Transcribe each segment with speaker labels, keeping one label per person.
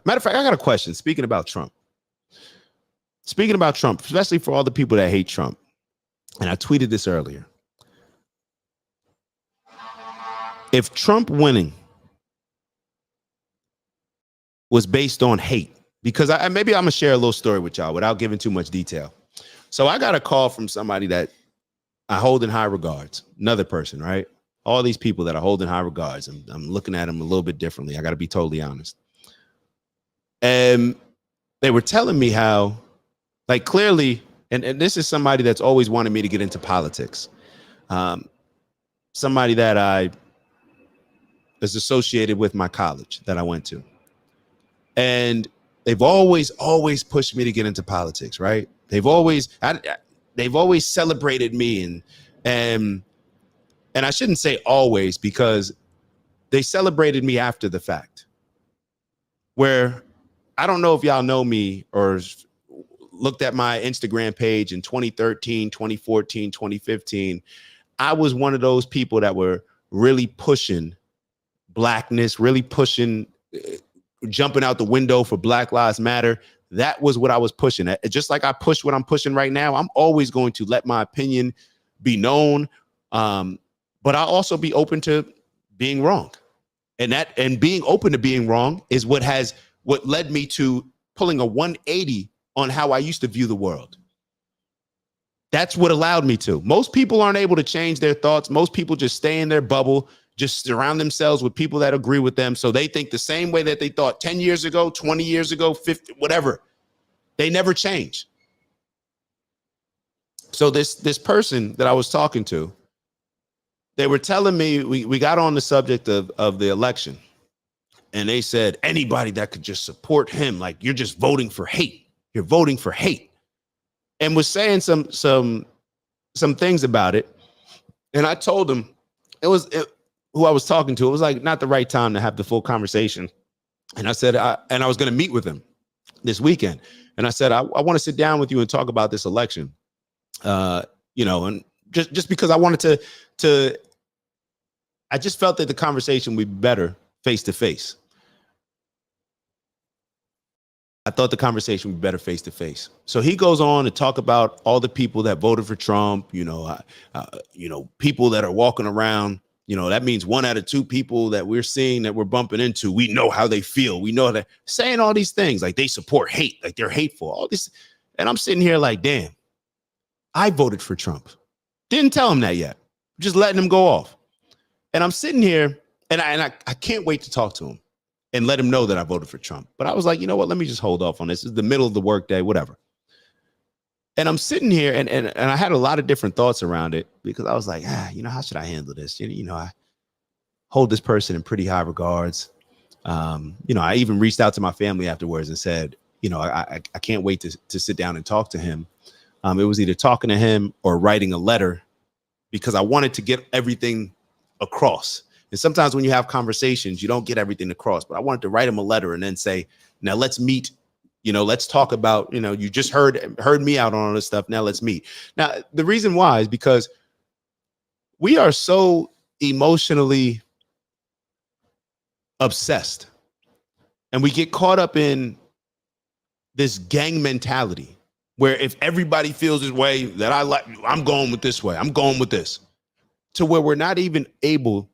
Speaker 1: Matter of fact, I got a question. Speaking about Trump, especially for all the people that hate Trump, and I tweeted this earlier. If Trump winning was based on hate, because maybe I'm gonna share a little story with y'all without giving too much detail. So I got a call from somebody that I hold in high regards, another person, right? All these people that I hold in high regards, I'm looking at them a little bit differently. I got to be totally honest. And they were telling me how, like, clearly, and this is somebody that's always wanted me to get into politics. Somebody that I is associated with my college that I went to. And they've always pushed me to get into politics, right? They've always celebrated me, and I shouldn't say always, because they celebrated me after the fact. Where I don't know if y'all know me or looked at my Instagram page in 2013, 2014, 2015. I was one of those people that were really pushing blackness, really pushing jumping out the window for Black Lives Matter. That was what I was pushing. Just like I push what I'm pushing right now, I'm always going to let my opinion be known. But I'll also be open to being wrong. And being open to being wrong is what led me to pulling a 180 on how I used to view the world. That's what allowed me to. Most people aren't able to change their thoughts. Most people just stay in their bubble, just surround themselves with people that agree with them. So they think the same way that they thought 10 years ago, 20 years ago, 50, whatever. They never change. So this person that I was talking to, they were telling me, we got on the subject of the election. And they said, anybody that could just support him, like, you're just voting for hate. You're voting for hate. And was saying some things about it. And I told him who I was talking to, it was like not the right time to have the full conversation. And I said, I was going to meet with him this weekend. And I said, I want to sit down with you and talk about this election. And just because I wanted to I just felt that the conversation would be better face to face. I thought the conversation would be better face to face. So he goes on to talk about all the people that voted for Trump, people that are walking around, that means 1 out of 2 people that we're seeing that we're bumping into. We know how they feel. We know that, saying all these things like they support hate, like they're hateful, all this. And I'm sitting here like, damn, I voted for Trump. Didn't tell him that yet. Just letting him go off. And I'm sitting here and I can't wait to talk to him and let him know that I voted for Trump. But I was like, you know what? Let me just hold off on this. It's the middle of the workday, whatever. And I'm sitting here and I had a lot of different thoughts around it, because I was like, how should I handle this? I hold this person in pretty high regards. I even reached out to my family afterwards and said, I can't wait to sit down and talk to him. It was either talking to him or writing a letter, because I wanted to get everything across. And sometimes when you have conversations, you don't get everything across. But I wanted to write him a letter and then say, now let's meet. Let's talk about, you just heard me out on all this stuff. Now let's meet. Now, the reason why is because we are so emotionally obsessed, and we get caught up in this gang mentality where if everybody feels this way that I'm going with this way, I'm going with this, to where we're not even able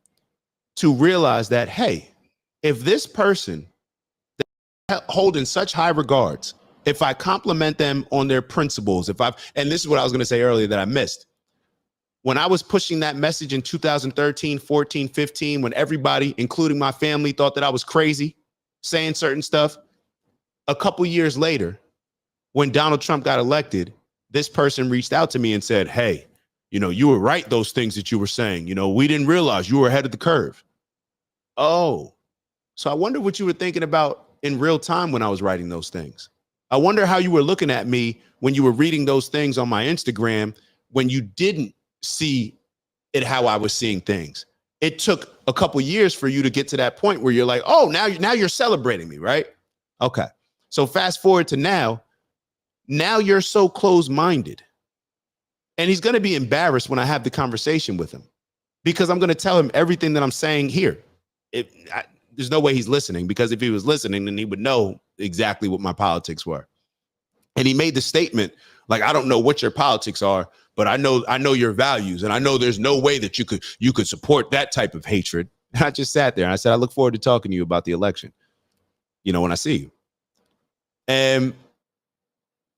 Speaker 1: to realize that, hey, if this person that I hold in such high regards, if I compliment them on their principles, and this is what I was going to say earlier that I missed. When I was pushing that message in 2013, 14, 15, when everybody, including my family, thought that I was crazy, saying certain stuff, a couple years later, when Donald Trump got elected, this person reached out to me and said, hey, you were right, those things that you were saying. We didn't realize you were ahead of the curve. Oh, so I wonder what you were thinking about in real time when I was writing those things. I wonder how you were looking at me when you were reading those things on my Instagram, when you didn't see it how I was seeing things. It took a couple years for you to get to that point where you're like, oh, now you're celebrating me, right? Okay. So fast forward to now you're so close-minded. And he's going to be embarrassed when I have the conversation with him, because I'm going to tell him everything that I'm saying here. there's no way he's listening, because if he was listening, then he would know exactly what my politics were. And he made the statement, like, I don't know what your politics are, but I know your values, and I know there's no way that you could support that type of hatred. And I just sat there and I said, I look forward to talking to you about the election, when I see you. And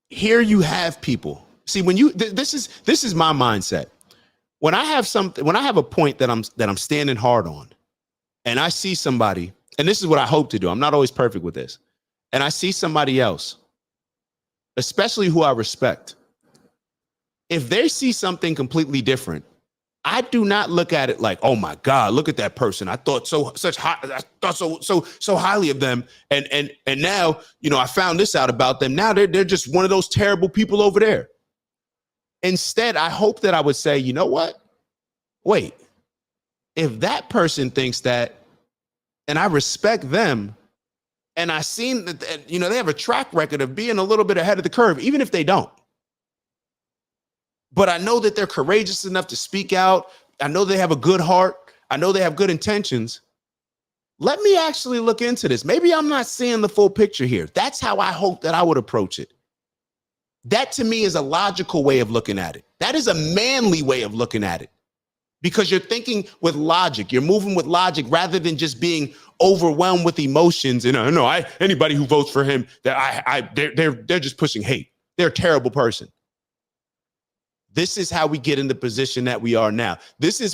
Speaker 1: here you have people. See, when this is my mindset. When I have a point that I'm standing hard on, and I see somebody, and this is what I hope to do. I'm not always perfect with this. And I see somebody else, especially who I respect. If they see something completely different, I do not look at it like, oh my God, look at that person. I thought so highly of them. And now, I found this out about them. Now they're just one of those terrible people over there. Instead, I hope that I would say, you know what? Wait, if that person thinks that, and I respect them, and I seen that, they have a track record of being a little bit ahead of the curve, even if they don't. But I know that they're courageous enough to speak out. I know they have a good heart. I know they have good intentions. Let me actually look into this. Maybe I'm not seeing the full picture here. That's how I hope that I would approach it. That to me is a logical way of looking at it. That is a manly way of looking at it, because you're thinking with logic. You're moving with logic rather than just being overwhelmed with emotions. And anybody who votes for him, they're just pushing hate. They're a terrible person. This is how we get in the position that we are now. This is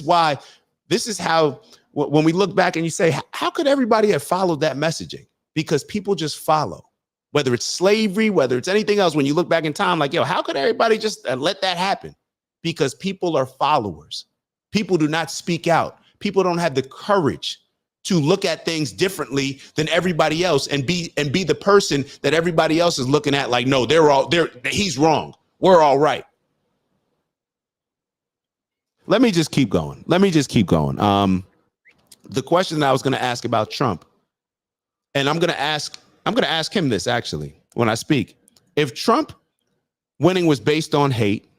Speaker 1: how, when we look back and you say, how could everybody have followed that messaging? Because people just follow, whether it's slavery, whether it's anything else. When you look back in time, like, how could everybody just let that happen? Because people are followers. People do not speak out. People don't have the courage to look at things differently than everybody else and be the person that everybody else is looking at like, no, he's wrong. We're all right. Let me just keep going. The question that I was going to ask about Trump, and I'm going to ask him this actually when I speak. If Trump winning was based on hate,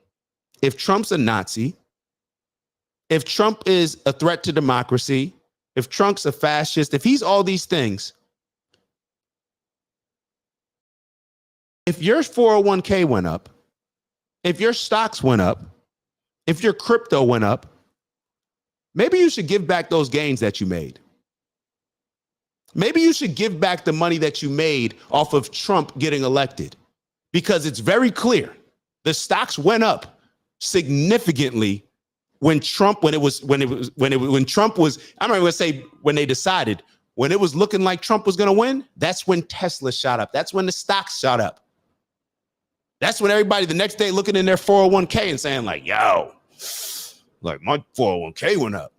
Speaker 1: if Trump's a Nazi, if Trump is a threat to democracy, if Trump's a fascist, if he's all these things, if your 401k went up, if your stocks went up, if your crypto went up, maybe you should give back those gains that you made. Maybe you should give back the money that you made off of Trump getting elected, because it's very clear the stocks went up significantly when Trump was, I'm not going to say when they decided, when it was looking like Trump was going to win, that's when Tesla shot up. That's when the stocks shot up. That's when everybody the next day looking in their 401k and saying like, yo, like my 401k went up.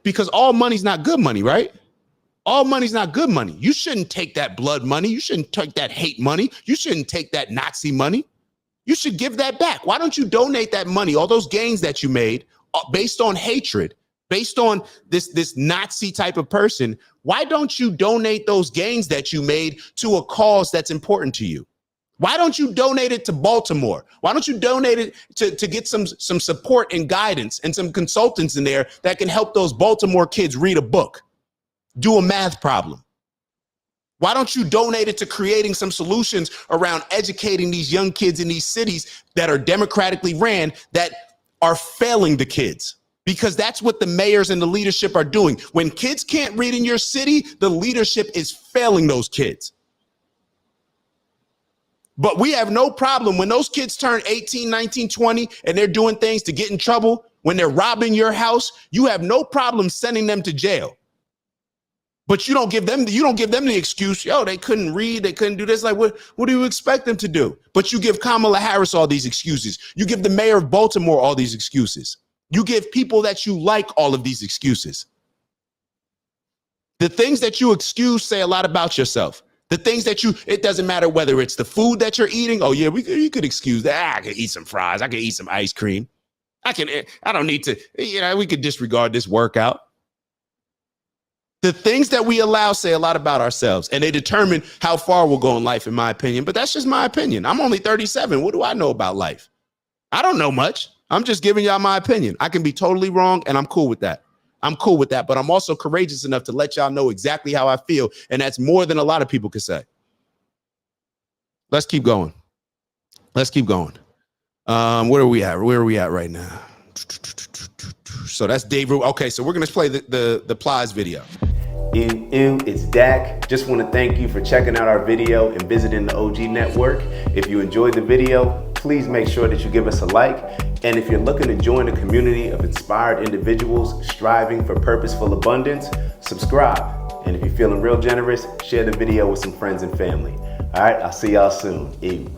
Speaker 1: Because all money's not good money, right? All money's not good money. You shouldn't take that blood money. You shouldn't take that hate money. You shouldn't take that Nazi money. You should give that back. Why don't you donate that money, all those gains that you made based on hatred, based on this Nazi type of person? Why don't you donate those gains that you made to a cause that's important to you? Why don't you donate it to Baltimore? Why don't you donate it to get some support and guidance and some consultants in there that can help those Baltimore kids read a book, do a math problem? Why don't you donate it to creating some solutions around educating these young kids in these cities that are democratically ran, that are failing the kids? Because that's what the mayors and the leadership are doing. When kids can't read in your city, the leadership is failing those kids. But we have no problem when those kids turn 18, 19, 20, and they're doing things to get in trouble, when they're robbing your house, you have no problem sending them to jail. But you don't give them the excuse, they couldn't read, they couldn't do this. Like, what do you expect them to do? But you give Kamala Harris all these excuses. You give the mayor of Baltimore all these excuses. You give people that you like all of these excuses. The things that you excuse say a lot about yourself. The things that it doesn't matter whether it's the food that you're eating. Oh yeah, you could excuse that. I could eat some fries. I could eat some ice cream. I don't need to, we could disregard this workout. The things that we allow say a lot about ourselves, and they determine how far we'll go in life, in my opinion. But that's just my opinion. I'm only 37. What do I know about life? I don't know much. I'm just giving y'all my opinion. I can be totally wrong, and I'm cool with that. I'm cool with that, but I'm also courageous enough to let y'all know exactly how I feel. And that's more than a lot of people could say. Let's keep going. Let's keep going. Where are we at? Where are we at right now? So that's Dave. Okay, so we're gonna play the Plies video. Ew, it's Dak. Just want to thank you for checking out our video and visiting the OG Network. If you enjoyed the video, please make sure that you give us a like. And if you're looking to join a community of inspired individuals striving for purposeful abundance, subscribe. And if you're feeling real generous, share the video with some friends and family. All right, I'll see y'all soon. Ew.